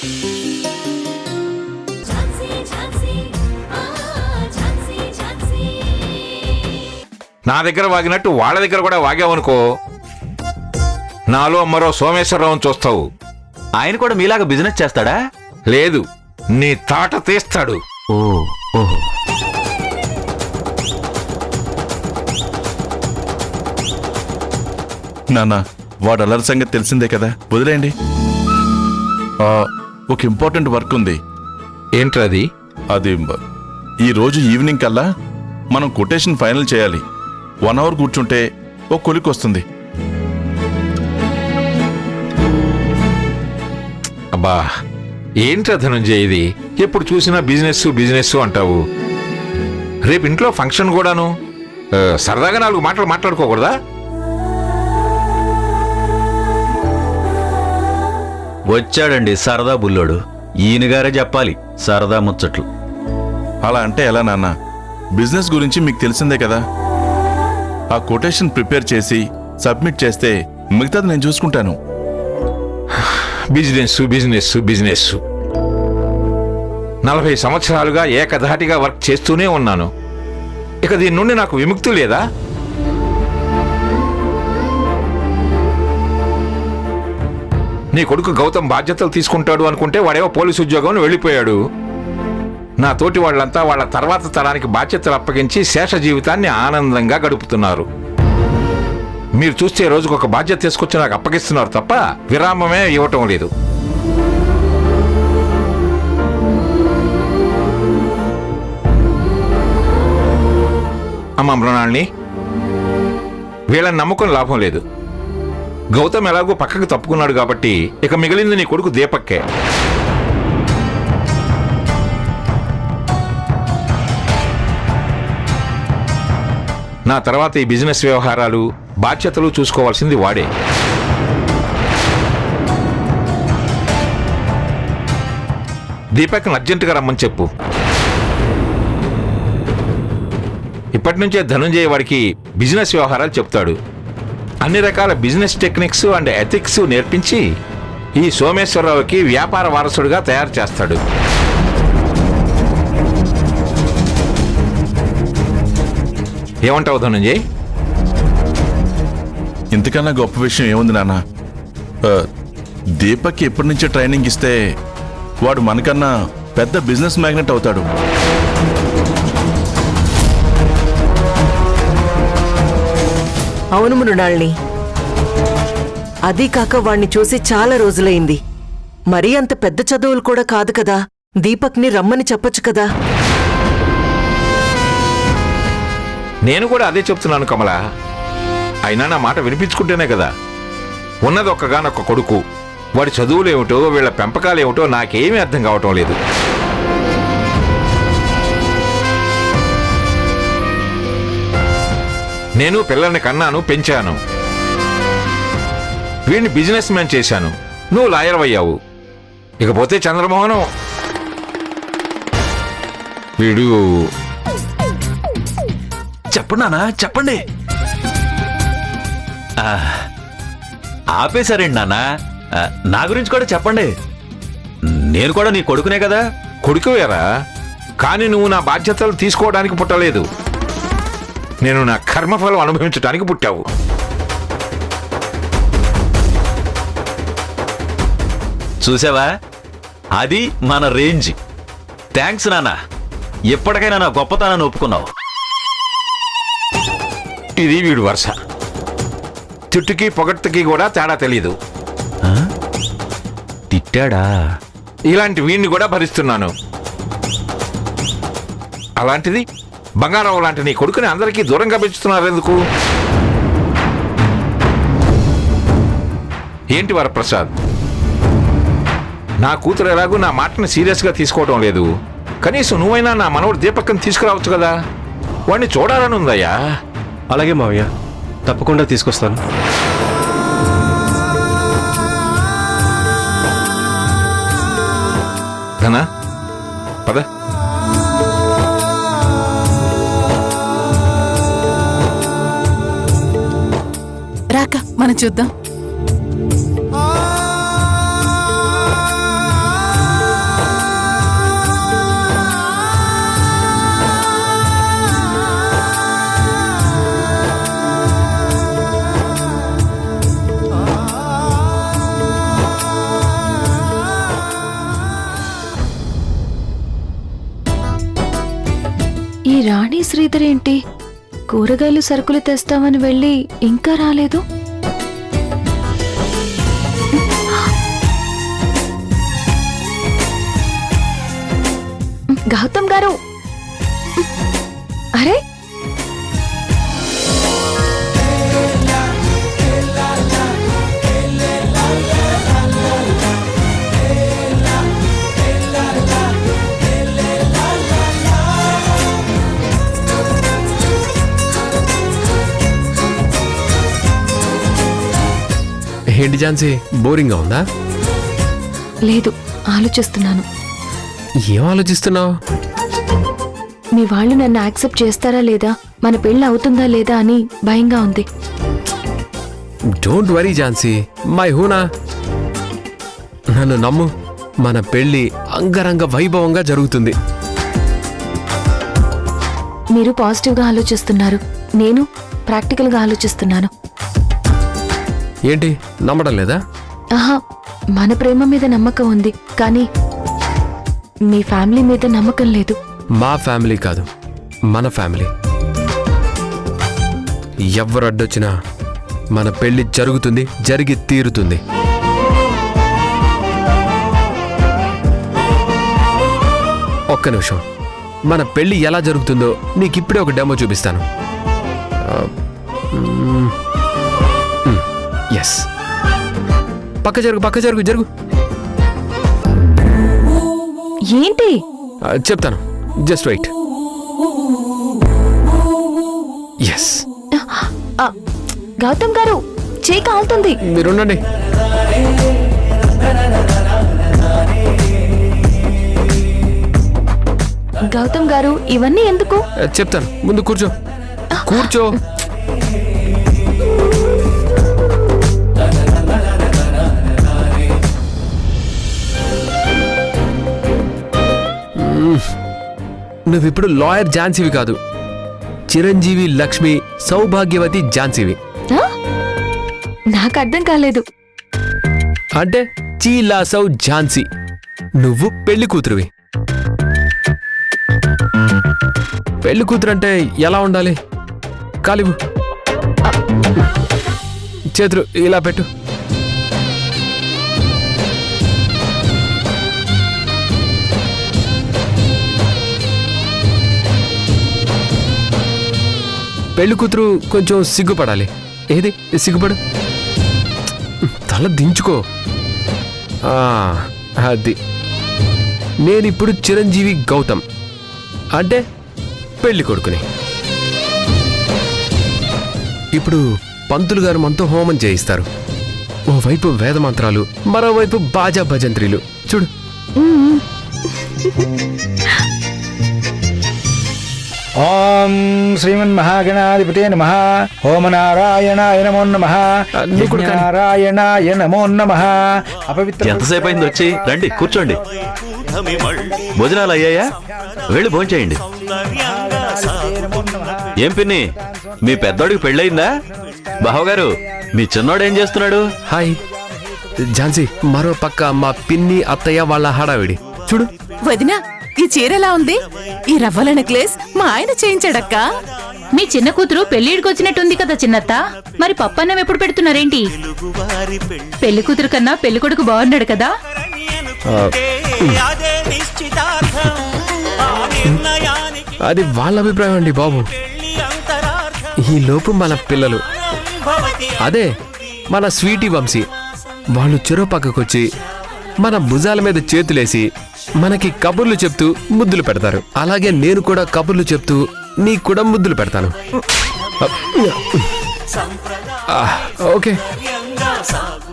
నా దగ్గర వాగినట్టు వాళ్ళ దగ్గర కూడా వాగావనుకో, నాలో మరో సోమేశ్వరరావుని చూస్తావు. ఆయన కూడా మీలాగా బిజినెస్ చేస్తాడా? లేదు, నీ తాట తీస్తాడు. ఓహో. నాన్న, వాడు అల్లరి సంగతి తెలిసిందే కదా, వదిలేయండి. ఒక ఇంపార్టెంట్ వర్క్ ఉంది. ఏంట్రది? అది ఈ రోజు ఈవినింగ్ కల్లా మనం కొటేషన్ ఫైనల్ చేయాలి. 1 అవర్ కూర్చుంటే ఒక కొలిక్ వస్తుంది. అబ్బా, ఏంట్రా ధనుంజయ్ ఇది? ఎప్పుడు చూసినా బిజినెస్ బిజినెస్ అంటావు. రేపు ఇంట్లో ఫంక్షన్ కూడాను. సరదాగా 4 మాటలు మాట్లాడుకోకూడదా? వచ్చాడండి సరదా బుల్లోడు. ఈయనగారే చెప్పాలి సరదా ముచ్చట్లు. అలా అంటే ఎలా నాన్న? బిజినెస్ గురించి మీకు తెలిసిందే కదా. ఆ కొటేషన్ ప్రిపేర్ చేసి సబ్మిట్ చేస్తే మిగతాది నేను చూసుకుంటాను. బిజినెస్ బిజినెస్ బిజినెస్ 40 సంవత్సరాలుగా ఏకధాటిగా వర్క్ చేస్తూనే ఉన్నాను. ఇక దీని నుండి నాకు విముక్తి లేదా? నీ కొడుకు గౌతమ్ బాధ్యతలు తీసుకుంటాడు అనుకుంటే వాడేవో పోలీసు ఉద్యోగం వెళ్ళిపోయాడు. నా తోటి వాళ్ళంతా వాళ్ళ తర్వాత తరానికి బాధ్యతలు అప్పగించి శేష జీవితాన్ని ఆనందంగా గడుపుతున్నారు. మీరు చూస్తే రోజుకు ఒక బాధ్యత తీసుకొచ్చి నాకు అప్పగిస్తున్నారు తప్ప విరామమే ఇవ్వటం లేదు. అమ్మ మృణాల్ని, వీళ్ళని నమ్ముకొని లాభం లేదు. గౌతమ్ ఎలాగో పక్కకు తప్పుకున్నాడు కాబట్టి ఇక మిగిలింది నీ కొడుకు దీపక్కే. నా తర్వాత ఈ బిజినెస్ వ్యవహారాలు బాధ్యతలు చూసుకోవాల్సింది వాడే. దీపక్ని అర్జెంటుగా రమ్మని చెప్పు. ఇప్పటి నుంచే ధనుంజయ్ వాడికి బిజినెస్ వ్యవహారాలు చెప్తాడు. అన్ని రకాల బిజినెస్ టెక్నిక్స్ అండ్ ఎథిక్స్ నేర్పించి ఈ సోమేశ్వరరావుకి వ్యాపార వారసుడిగా తయారు చేస్తాడు. ఏమంటావు ధనుంజయ్? ఇంతకన్నా గొప్ప విషయం ఏముంది నాన్న? దీపక్కి ఎప్పటి నుంచో ట్రైనింగ్ ఇస్తే వాడు మనకన్నా పెద్ద బిజినెస్ మ్యాగ్నెట్ అవుతాడు. అవును మృణాల్ని, అదీ కాక వాణ్ణి చూసి చాలా రోజులైంది. మరీ అంత పెద్ద చదువులు కూడా కాదు కదా. దీపక్ని రమ్మని చెప్పొచ్చు కదా. నేను కూడా అదే చెప్తున్నాను కమలా. అయినా నా మాట వినిపించుకుంటేనే కదా. ఉన్నది ఒక్కగానొక్క కొడుకు. వాడి చదువులేమిటో వీళ్ళ పెంపకాలేమిటో నాకేమీ అర్థం కావటం లేదు. నేను పిల్లల్ని కన్నాను, పెంచాను. వీడిని బిజినెస్ మ్యాన్ చేశాను. నువ్వు లాయర్ అయ్యావు. ఇకపోతే చంద్రమోహనం, వీడు చెప్పండి నాన్న, చెప్పండి. ఆపేశారండి నాన్న. నా గురించి కూడా చెప్పండి. నేను కూడా నీ కొడుకునే కదా. కొడుకువేరా, కానీ నువ్వు నా బాధ్యతలు తీసుకోవడానికి పుట్టలేదు. నేను నా కర్మఫలం అనుభవించడానికి పుట్టావు. చూసావా, అది మన రేంజ్. థ్యాంక్స్ నాన్న, ఎప్పటికైనా నా గొప్పతనాన్ని ఒప్పుకున్నావు. ఇది వీడు వరుస. తిట్టుకి పొగట్టుకి కూడా తేడా తెలీదు. తిట్టాడా? ఇలాంటి వీడిని కూడా భరిస్తున్నాను. అలాంటిది బంగారం లాంటి నీ కొడుకుని అందరికీ దూరంగా పెంచుతున్నారు ఎందుకు? ఏంటి వరప్రసాద్, నా కూతురు ఎలాగూ నా మాటను సీరియస్గా తీసుకోవడం లేదు. కనీసం నువ్వైనా నా మనవడు దీపక్ని తీసుకురావచ్చు కదా. వాడిని చూడాలని ఉందయ్యా. అలాగే మావయ్య, తప్పకుండా తీసుకొస్తాను. ధనా, పద. రాక మనం చూద్దాం. శ్రీధర్ ఏంటి కూరగాయలు సరుకులు తెస్తామని వెళ్ళి ఇంకా రాలేదు? గౌతమ్ గారు, అరే ఏంటి ఝాన్సీ, బోరింగ్గా ఉందా? లేదు, ఆలోచిస్తున్నాను. ఏం ఆలోచిస్తున్నావు? మీ వాళ్ళు నన్ను యాక్సెప్ట్ చేస్తారా లేదా, మన పెళ్ళి అవుతుందా లేదా అని భయంగా ఉంది. డోంట్ వరీ ఝాన్సీ, మై హూనా. నన్ను నమ్ము, మన పెళ్లి అంగరంగ వైభవంగా జరుగుతుంది. మీరు పాజిటివ్గా ఆలోచిస్తున్నారు, నేను ప్రాక్టికల్గా ఆలోచిస్తున్నాను. ఏంటి, నమ్మడం లేదా? ఆహా, మన ప్రేమ మీద నమ్మకం ఉంది, కానీ మీ ఫ్యామిలీ మీద నమ్మకం లేదు. మా ఫ్యామిలీ కాదు, మన ఫ్యామిలీ. ఎవరు అడ్డొచ్చినా మన పెళ్లి జరుగుతుంది, జరిగి తీరుతుంది. ఒక్క నిమిషం, మన పెళ్లి ఎలా జరుగుతుందో నీకిప్పుడే ఒక డెమో చూపిస్తాను. ఎస్, పక్క జరుగు జరుగు. ఏంటి? చెప్తాను, జస్ట్ వెయిట్. ఎస్, గౌతమ్ గారు, చేయి కాలుతుంది. మీరుండండి. గౌతమ్ గారు, ఇవన్నీ ఎందుకు? చెప్తాను, ముందు కూర్చో. కూర్చో. నువ్విప్పుడు లాయర్ ఝాన్సీవి కాదు, చిరంజీవి లక్ష్మి సౌభాగ్యవతి ఝాన్సీవి. ఆ? నాకు అర్థం కాలేదు. అంటే చీలాసౌ ఝాన్సీ, నువ్వు పెళ్లి కూతురువి. పెళ్లి కూతురు అంటే ఎలా ఉండాలి? కాలివు, చేతులు ఇలా పెట్టు. పెళ్లి కూతురు కొంచెం సిగ్గుపడాలి. ఏది సిగ్గుపడు, తల దించుకో. అది నేనిప్పుడు చిరంజీవి గౌతమ్, అంటే పెళ్లి కొడుకుని. ఇప్పుడు పంతులు గారు మనతో హోమం చేయిస్తారు. ఓవైపు వేద మంత్రాలు, మరోవైపు బాజా భజంత్రీలు. చూడు. ఓం శ్రీమన్మహాగణాధిపతే నమః. ఓం నారాయణాయ నమో నమః. నారాయణాయ నమో నమః. అపవిత్ర ఎంతసేపు అయింది వచ్చి? రండి కూర్చోండి. భోజనాలు అయ్యాయా? వెళ్ళి భోంచేయండి. ఏం పిన్ని, మీ పెద్దోడికి పెళ్ళయిందా? బావగారు, మీ చిన్నోడు ఏం చేస్తున్నాడు? హాయ్ ఝాన్సీ, మరో పక్క మా పిన్ని అత్తయ్య వాళ్ళ హడావిడి. చూడు. వదినా, ఈ చీరెలా ఉంది? ఈ రవ్వల నెక్లెస్ మా ఆయన చేయించాడక్క. మీ చిన్న కూతురు పెళ్లిడికి వచ్చినట్టుంది కదా చిన్నత్త. మరి పప్పన్నం ఎప్పుడు పెడుతున్నారేంటి? పెళ్లి కూతురు కన్నా పెళ్లి కొడుకు బాగున్నాడు కదా. అది వాళ్ళ అభిప్రాయం అండి బాబు. ఈ లోపు మన పిల్లలు, అదే మన స్వీటీ వంశీ, వాళ్ళు చెరో పక్కకొచ్చి మన భుజాల మీద చేతులేసి మనకి కబుర్లు చెప్తూ ముద్దులు పెడతారు. అలాగే నేను కూడా కబుర్లు చెప్తూ నీకు కూడా ముద్దులు పెడతాను. ఓకే.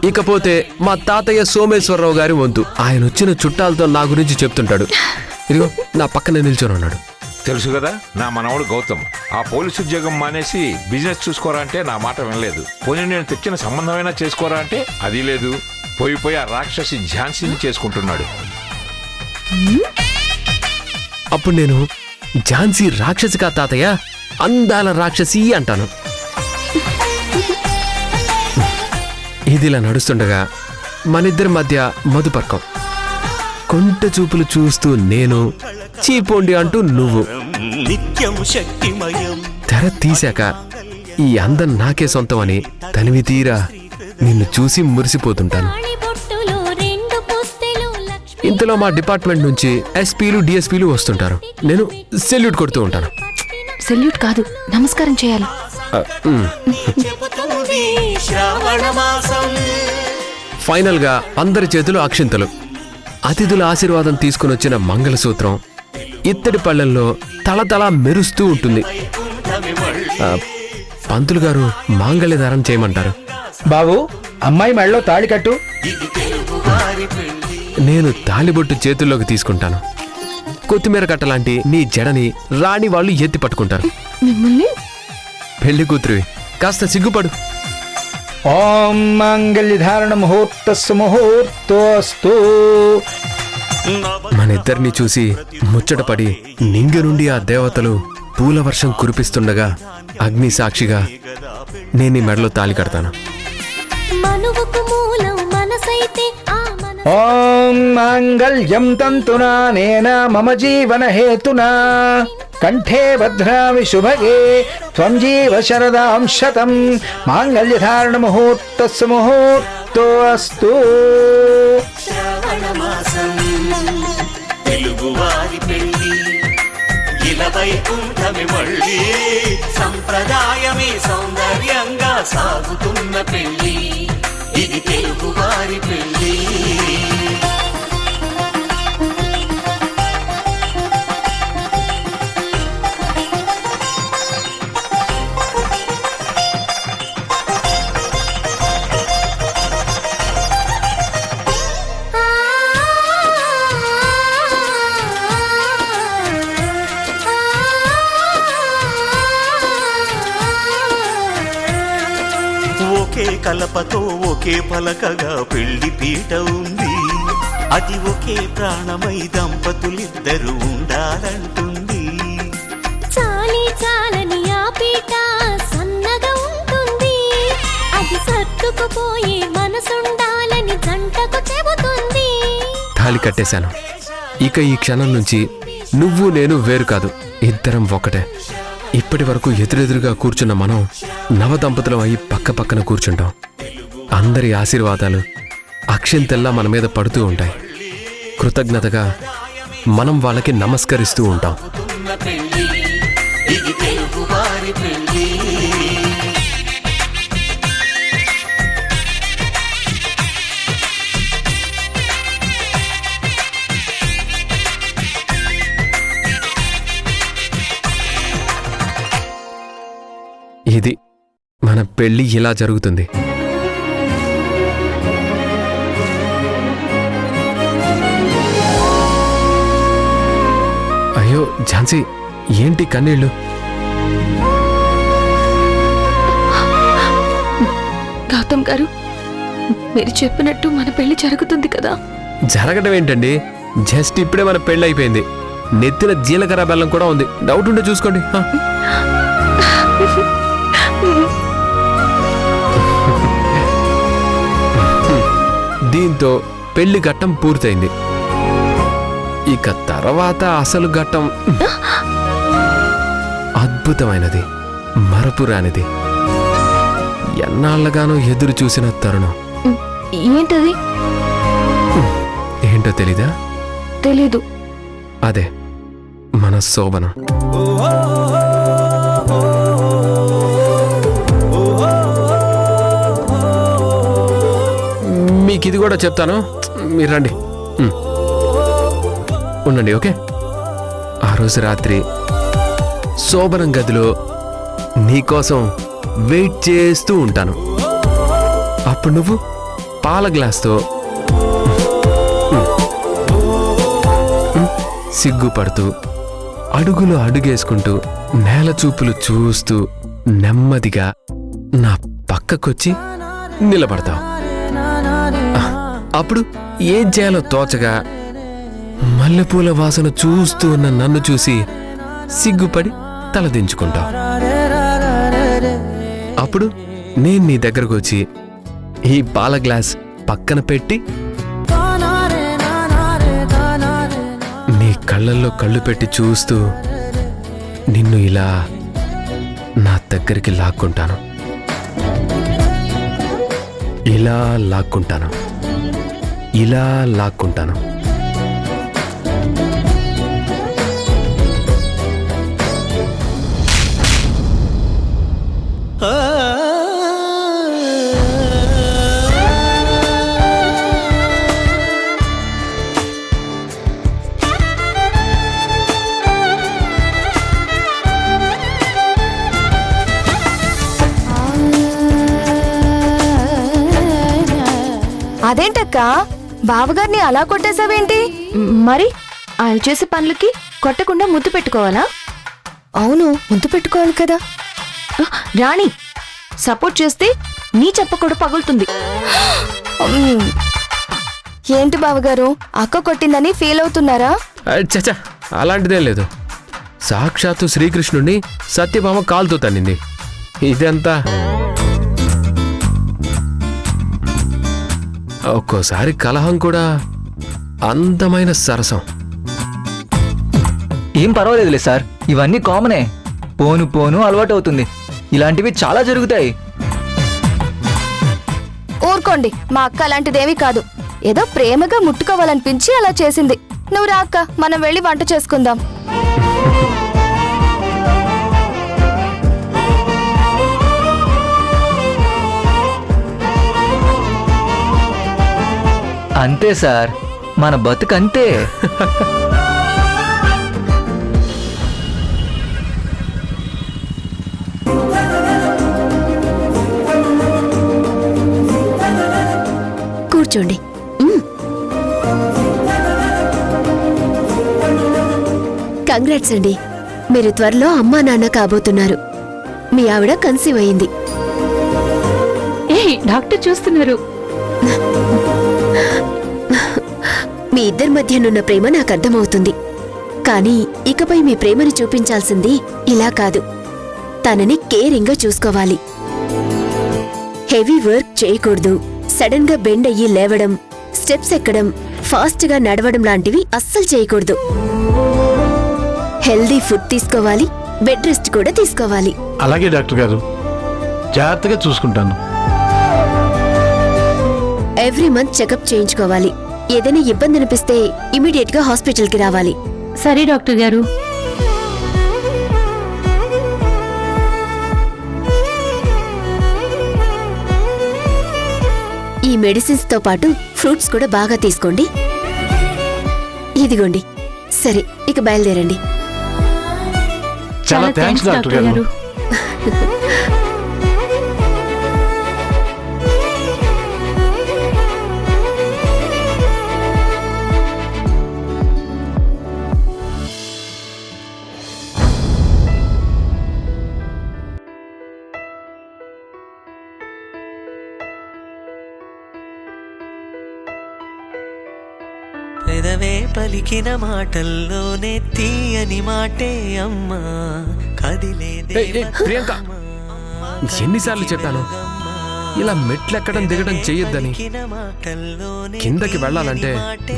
ఇకపోతే మా తాతయ్య సోమేశ్వరరావు గారి వంతు. ఆయన వచ్చిన చుట్టాలతో నా గురించి చెప్తుంటాడు. ఇదిగో నా పక్కనే నిల్చొని ఉన్నాడు. తెలుసు కదా, నా మనవడు గౌతమ్ ఆ పోలీసు ఉద్యోగం మానేసి బిజినెస్ చూసుకోరా అంటే నా మాట వినలేదు. పోనీ నేను తెచ్చిన సంబంధమైనా చేసుకోరా అంటే అది లేదు. పోయి ఆ రాక్షసి ఝాన్సీని చేసుకుంటున్నాడు. అప్పుడు నేను ఝాన్సీ రాక్షసిగా తాతయ్య, అందాల రాక్షసి అంటాను. ఇదిలా నడుస్తుండగా మనిద్దరి మధ్య మధుపర్కం. కొంట చూపులు చూస్తూ నేను, చీపోండి అంటూ నువ్వు. నిత్యం శక్తిమయం. తెర తీశాక ఈ అందం నాకే సొంతం అని తనివి తీరా నిన్ను చూసి మురిసిపోతుంటాను. ఇంతలో మా డిపార్ట్మెంట్ నుంచి ఎస్పీలు డిఎస్పీలు వస్తుంటారు. నేను సెల్యూట్ కొడుతూ ఉంటాను. సెల్యూట్ కాదు, నమస్కారం చేయాలి. చెబుతుంది శ్రావణ మాసం. ఫైనల్ గా అందరి చేతులు అక్షింతలు, అతిథుల ఆశీర్వాదం తీసుకుని వచ్చిన మంగళసూత్రం ఇత్తడి పళ్ళెంలో తళతళ మెరుస్తూ ఉంటుంది. పంతులు గారు మాంగళ్యధారం చేయమంటారు. బాబు, అమ్మాయి మెడలో తాళి కట్టు. నేను తాలిబొట్టు చేతుల్లోకి తీసుకుంటాను. కొత్తిమీర కట్టలాంటి నీ జడని రాణి వాళ్ళు ఎత్తి పట్టుకుంటారు. మిమ్మల్ని పెళ్లి కూతురివి, కాస్త సిగ్గుపడు. ఓం మాంగళ్యధారణ ముహూర్తస్సు ముహూర్తోస్తు. మన ఇద్దరిని చూసి ముచ్చటపడి నింగి నుండి ఆ దేవతలు పూల వర్షం కురిపిస్తుండగా అగ్ని సాక్షిగా నేను ఈ మెడలో తాళి కడతాను. ఓం మాంగళ్యం తంతునా నేన మమ జీవన హేతునా కంఠే భద్రామి శుభగే త్వం జీవ శరదాం శతం. మాంగళ్యధారణ ముహూర్తస్సు ముహూర్తోస్తు. శ్రావణమాసం తెలుగువారి పెళ్లి, ఇలవైకుంఠమి మళ్ళీ సంప్రదాయమే సౌందర్యంగా సాగుతున్న పెళ్లి. ఇది తెలుగువారి పెళ్లి. ఒకే కలపతో ఒకే పలకగా పెళ్లి పీట ఉంది. అది ఒకే ప్రాణమై దంపతులిద్దరూ ఉండాలంటుంది. చాలి చాలని ఆ పీట సన్నగా ఉంటుంది. అది సర్దుకుపోయే మనసుండాలని జంటకు చెబుతుంది. తాళి కట్టేశాను. ఇక ఈ క్షణం నుంచి నువ్వు నేను వేరు కాదు, ఇద్దరం ఒకటే. ఇప్పటి వరకు ఎదురెదురుగా కూర్చున్న మనం నవదంపతులం అయి పక్క పక్కన కూర్చుంటాం. అందరి ఆశీర్వాదాలు అక్షింతల్లా మన మీద పడుతూ ఉంటాయి. కృతజ్ఞతగా మనం వాళ్ళకి నమస్కరిస్తూ ఉంటాం. ఇది తెలుగువారి పెళ్లి. ఇది మన పెళ్లి ఇలా జరుగుతుంది. అయ్యో ఝాన్సీ, ఏంటి కన్నీళ్ళు? గౌతమ్ గారు, మీరు చెప్పినట్టు మన పెళ్లి జరుగుతుంది కదా? జరగడం ఏంటండి, జస్ట్ ఇప్పుడే మన పెళ్లి అయిపోయింది. నెత్తిన జీలకర్ర బెల్లం కూడా ఉంది. డౌట్ ఉంటే చూసుకోండి. దీంతో పెళ్లి ఘట్టం పూర్తయింది. ఇక తర్వాత అసలు ఘట్టం అద్భుతమైనది, మరపురానిది, ఎన్నాళ్ళగానో ఎదురు చూసిన తరుణం. ఏంటది? ఏంటో తెలీదా? తెలీదు. అదే మన శోభనం. మీకు ఇది కూడా చెప్తాను, మీరు రండి. ఉండండి, ఓకే? ఆ రోజు రాత్రి శోభనం గదిలో నీకోసం వెయిట్ చేస్తూ ఉంటాను. అప్పుడు నువ్వు పాల గ్లాస్తో సిగ్గుపడుతూ అడుగులు అడుగేసుకుంటూ నేల చూపులు చూస్తూ నెమ్మదిగా నా పక్కకొచ్చి నిలబడతావు. అప్పుడు ఏం చేయాలో తోచగా మల్లెపూల వాసన చూస్తూ ఉన్న నన్ను చూసి సిగ్గుపడి తలదించుకుంటావు. అప్పుడు నేను నీ దగ్గరకు వచ్చి ఈ పాల గ్లాస్ పక్కన పెట్టి నీ కళ్ళల్లో కళ్ళు పెట్టి చూస్తూ నిన్ను ఇలా నా దగ్గరికి లాక్కుంటాను, ఇలా లాక్కుంటాను, ఇలా లాక్కుంటాను. అదేంటక్క బావగారిని అలా కొట్టేశావేంటి? మరి ఆయన చేసే పనులకి కొట్టకుండా ముద్దు పెట్టుకోవాలా? అవును, ముద్దు పెట్టుకోవాలి కదా. రాణి సపోర్ట్ చేస్తే నీ చెప్ప కూడా పగులుతుంది. ఏంటి బావగారు, అక్క కొట్టిందని ఫీల్ అవుతున్నారా? చచ్చా, అలాంటిదేం లేదు. సాక్షాత్తు శ్రీకృష్ణుడిని సత్యభామ కాలుతో తన్నింది. ఇదంతా ఒక్కోసారి కలహం కూడా అందమైన సరసం. ఏం పర్వాలేదులే సార్, ఇవన్నీ కామనే. పోను పోను అలవాటు అవుతుంది. ఇలాంటివి చాలా జరుగుతాయి. ఊరుకోండి, మా అక్క అలాంటిదేమీ కాదు. ఏదో ప్రేమగా ముట్టుకోవాలనిపించి అలా చేసింది. నువ్వు రా అక్క, మనం వెళ్ళి వంట చేసుకుందాం. అంతే సార్, మన బతుకంతే. కూర్చోండి. కంగ్రాట్స్ అండి, మీరు త్వరలో అమ్మా నాన్న కాబోతున్నారు. మీ ఆవిడ కన్సీవ్ అయింది. ఏ డాక్టర్ చూస్తున్నారు. మీ ఇద్దరి మధ్యనున్న ప్రేమ నాకు అర్థమవుతుంది. కానీ ఇకపై మీ ప్రేమని చూపించాల్సింది ఇలా కాదు, తనని కేరింగ్ గా చూసుకోవాలి. హెవీ వర్క్ చేయకూడదు. సడన్ గా బెండ్ అయ్యి లేవడం, స్టెప్స్ ఎక్కడం, ఫాస్ట్ గా నడవడం లాంటివి అస్సలు చేయకూడదు. హెల్దీ ఫుడ్ తీసుకోవాలి, బెడ్ రెస్ట్ కూడా తీసుకోవాలి. అలాగే డాక్టర్ గారు, జాగ్రత్తగా చూసుకుంటాను. ఎవ్రీ మంత్ చెకప్ చేయించుకోవాలి. ఏదైనా ఇబ్బంది అనిపిస్తే ఇమీడియట్ గా హాస్పిటల్ కి రావాలి. సరే డాక్టర్ గారు. ఈ మెడిసిన్స్ తో పాటు ఫ్రూట్స్ కూడా బాగా తీసుకోండి. ఇదిగోండి. సరే, ఇక బయలుదేరండి. చాలా థాంక్స్ డాక్టర్ గారు. పెదవే పలికిన మాటల్లోనే తీయని మాటే అమ్మా, కదిలే ప్రియాంక, ఎన్నిసార్లు చెప్పాను ఇలా మెట్లెక్కడం దిగడం చెయ్యొద్దని? కిందకి వెళ్ళాలంటే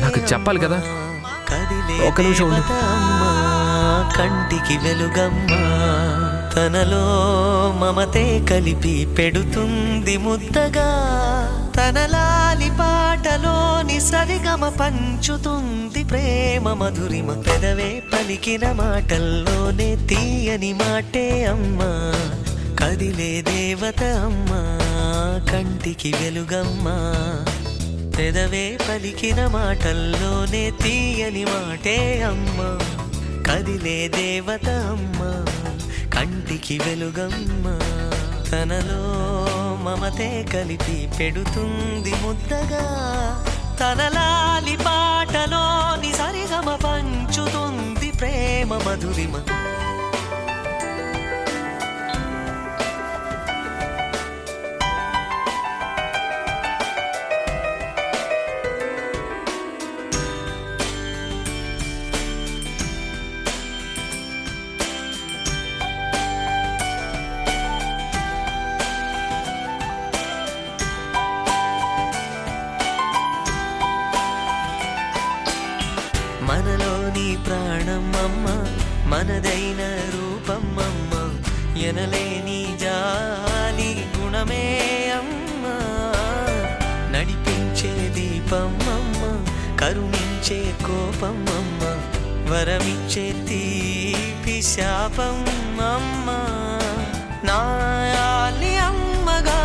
నాకు చెప్పాలి కదా. ఒక నిమిషం ఉండు. కంటికి వెలుగమ్మా, తనలో మమతే కలిపి పెడుతుంది ముద్దగా, తనలాలి పాటలోని సరిగమ పంచుతుంది ప్రేమ మధురిమ. పెదవే పలికిన మాటల్లోనే తీయని మాటే అమ్మా, కదిలే దేవత అమ్మా, కంటికి వెలుగమ్మా. పెదవే పలికిన మాటల్లోనే తీయని మాటే అమ్మా, కదిలే దేవత అమ్మా, కంటికి వెలుగమ్మా, తనలో మమతే కలిపి పెడుతుంది ముద్దగా, తనలాలి పాటలోని సరిగమ పంచుతుంది ప్రేమ మధురిమ. మనలోని ప్రాణం అమ్మ, మనదైన రూప దీపం అమ్మ ఎనలేని జాలి గుణమే అమ్మ నడిపించే దీపం అమ్మ కరుణించే కోపం అమ్మ వరమిచ్చే తీపి శాపం అమ్మ నాయాలి అమ్మగా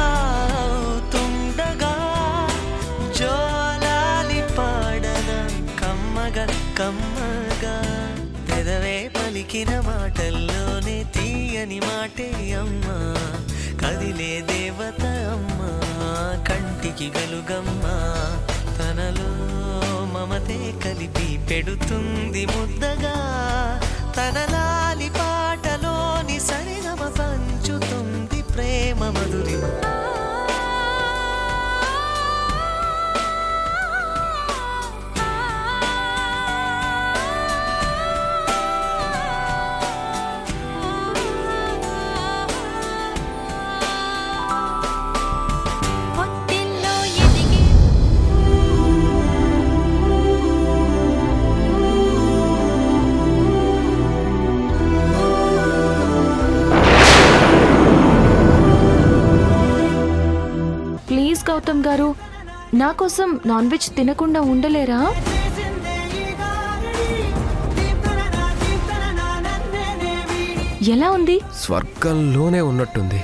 అవుతుండగా జోలాలి పాడన కమ్మగా కమ్మగా పెదవే పలికిన మాటల్లోనే తీయని మాటే అమ్మ కదిలే దేవత అమ్మ కంటికి గలుగమ్మ తనలో మమతే కలిపి పెడుతుంది ముద్దగా తన లాలి పాటలోని సరిగమ పంచుతుంది ప్రేమ మధురిమ ప్లీజ్ గౌతమ్ గారు, నా కోసం నాన్ వెజ్ తినకుండా ఉండలేరా? ఎలా ఉంది? స్వర్గంలోనే ఉన్నట్టుంది.